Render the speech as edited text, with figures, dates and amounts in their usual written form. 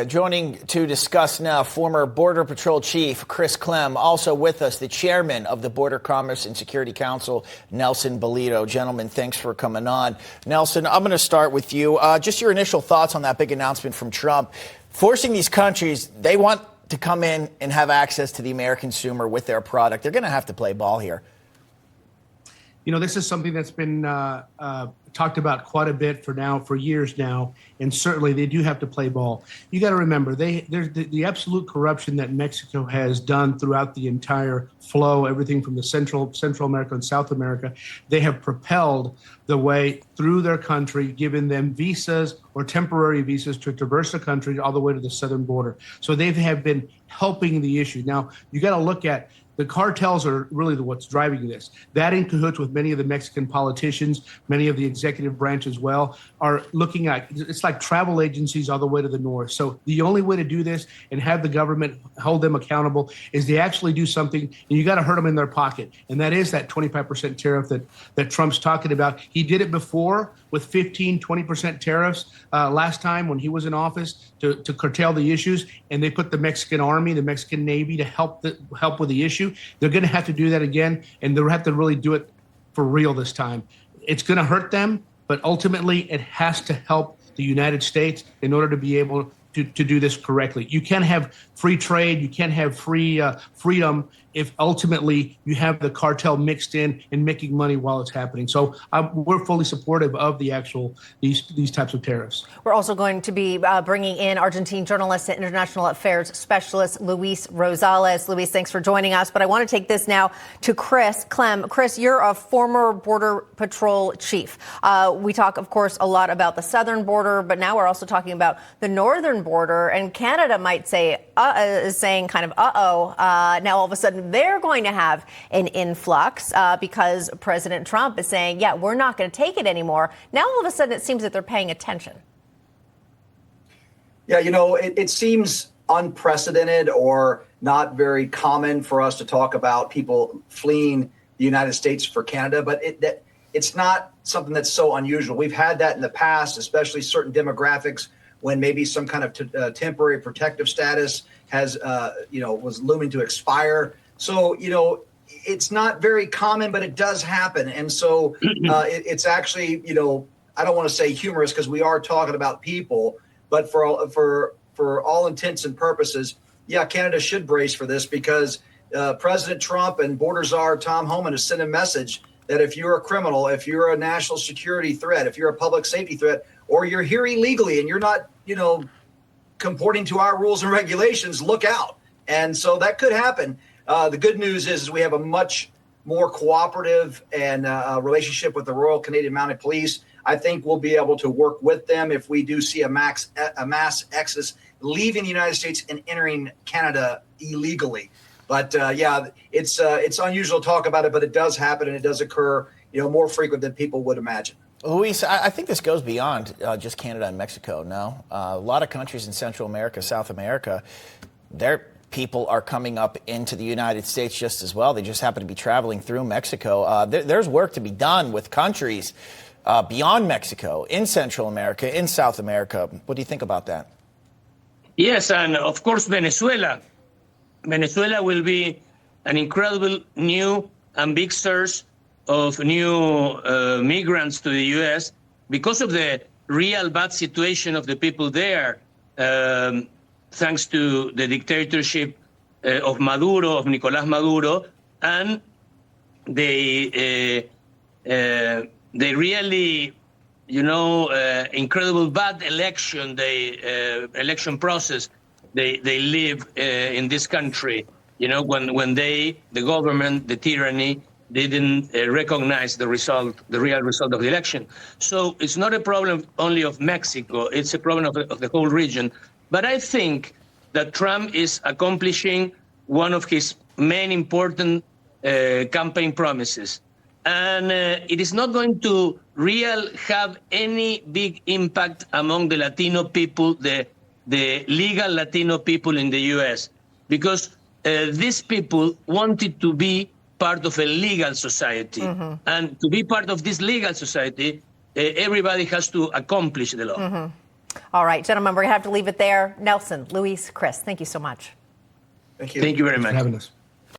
Joining to discuss now, former Border Patrol Chief Clem, also with us, the chairman of the Border Commerce and Security Council, Nelson Balido. Gentlemen, thanks for coming on. Nelson, I'm going to start with you. Just your initial thoughts on that big announcement from Trump, forcing these countries, they want to come in and have access to the American consumer with their product. They're going to have to play ball here. You know, this is something that's been talked about quite a bit for years now, and certainly they do have to play ball. You got to remember, there's the absolute corruption that Mexico has done throughout the entire flow, everything from the Central America and South America. They have propelled the way through their country, given them visas or temporary visas to traverse the country all the way to the southern border. So they have been helping the issue. Now, you got to look at the cartels are really what's driving this. That in cahoots with many of the Mexican politicians, many of the executive branch as well, are looking at, it's like travel agencies all the way to the north. So the only way to do this and have the government hold them accountable is they actually do something, and you got to hurt them in their pocket. And that is that 25% tariff that Trump's talking about. He did it before with 15, 20% tariffs last time when he was in office to curtail the issues, and they put the Mexican Army, the Mexican Navy to help with the issue. They're going to have to do that again, and they'll have to really do it for real this time. It's going to hurt them, but ultimately it has to help the United States in order to be able to do this correctly. You can't have free trade, you can't have free freedom if ultimately you have the cartel mixed in and making money while it's happening. So we're fully supportive of these types of tariffs. We're also going to be bringing in Argentine journalist and international affairs specialist Luis Rosales. Luis, thanks for joining us. But I want to take this now to Clem. Chris, you're a former Border Patrol chief. We talk, of course, a lot about the southern border, but now we're also talking about the northern border. And Canada might say, is saying kind of, now all of a sudden they're going to have an influx because President Trump is saying, yeah, we're not going to take it anymore. Now all of a sudden it seems that they're paying attention. Yeah, you know, it seems unprecedented or not very common for us to talk about people fleeing the United States for Canada, but it's not something that's so unusual. We've had that in the past, especially certain demographics when maybe some kind of temporary protective status was looming to expire. So, you know, it's not very common, but it does happen. And so it's actually, you know, I don't want to say humorous because we are talking about people, but for all intents and purposes, yeah, Canada should brace for this because President Trump and border czar Tom Homan has sent a message that if you're a criminal, if you're a national security threat, if you're a public safety threat, or you're here illegally and you're not, you know, comporting to our rules and regulations, look out. And so that could happen. The good news is we have a much more cooperative and relationship with the Royal Canadian Mounted Police. I think we'll be able to work with them if we do see a mass exodus leaving the United States and entering Canada illegally. But yeah, it's unusual to talk about it, but it does happen and it does occur, you know, more frequent than people would imagine. Luis, I think this goes beyond just Canada and Mexico. No, a lot of countries in Central America, South America, their people are coming up into the United States just as well. They just happen to be traveling through Mexico. There's work to be done with countries beyond Mexico, in Central America, in South America. What do you think about that? Yes, and of course, Venezuela. Venezuela will be an incredible new and big source of new migrants to the U.S. because of the real bad situation of the people there, thanks to the dictatorship of Nicolás Maduro, and they really, you know, incredible bad election process they live in this country. You know, when the government, the tyranny, didn't recognize the real result of the election. So it's not a problem only of Mexico, it's a problem of the whole region. But I think that Trump is accomplishing one of his main important campaign promises. And it is not going to have any big impact among the Latino people, the legal Latino people in the U.S., because these people wanted to be part of a legal society. Mm-hmm. And to be part of this legal society, everybody has to accomplish the law. Mm-hmm. All right, gentlemen, we're going to have to leave it there. Nelson, Luis, Chris, thank you so much. Thank you. Thank you very Thanks much. for having us.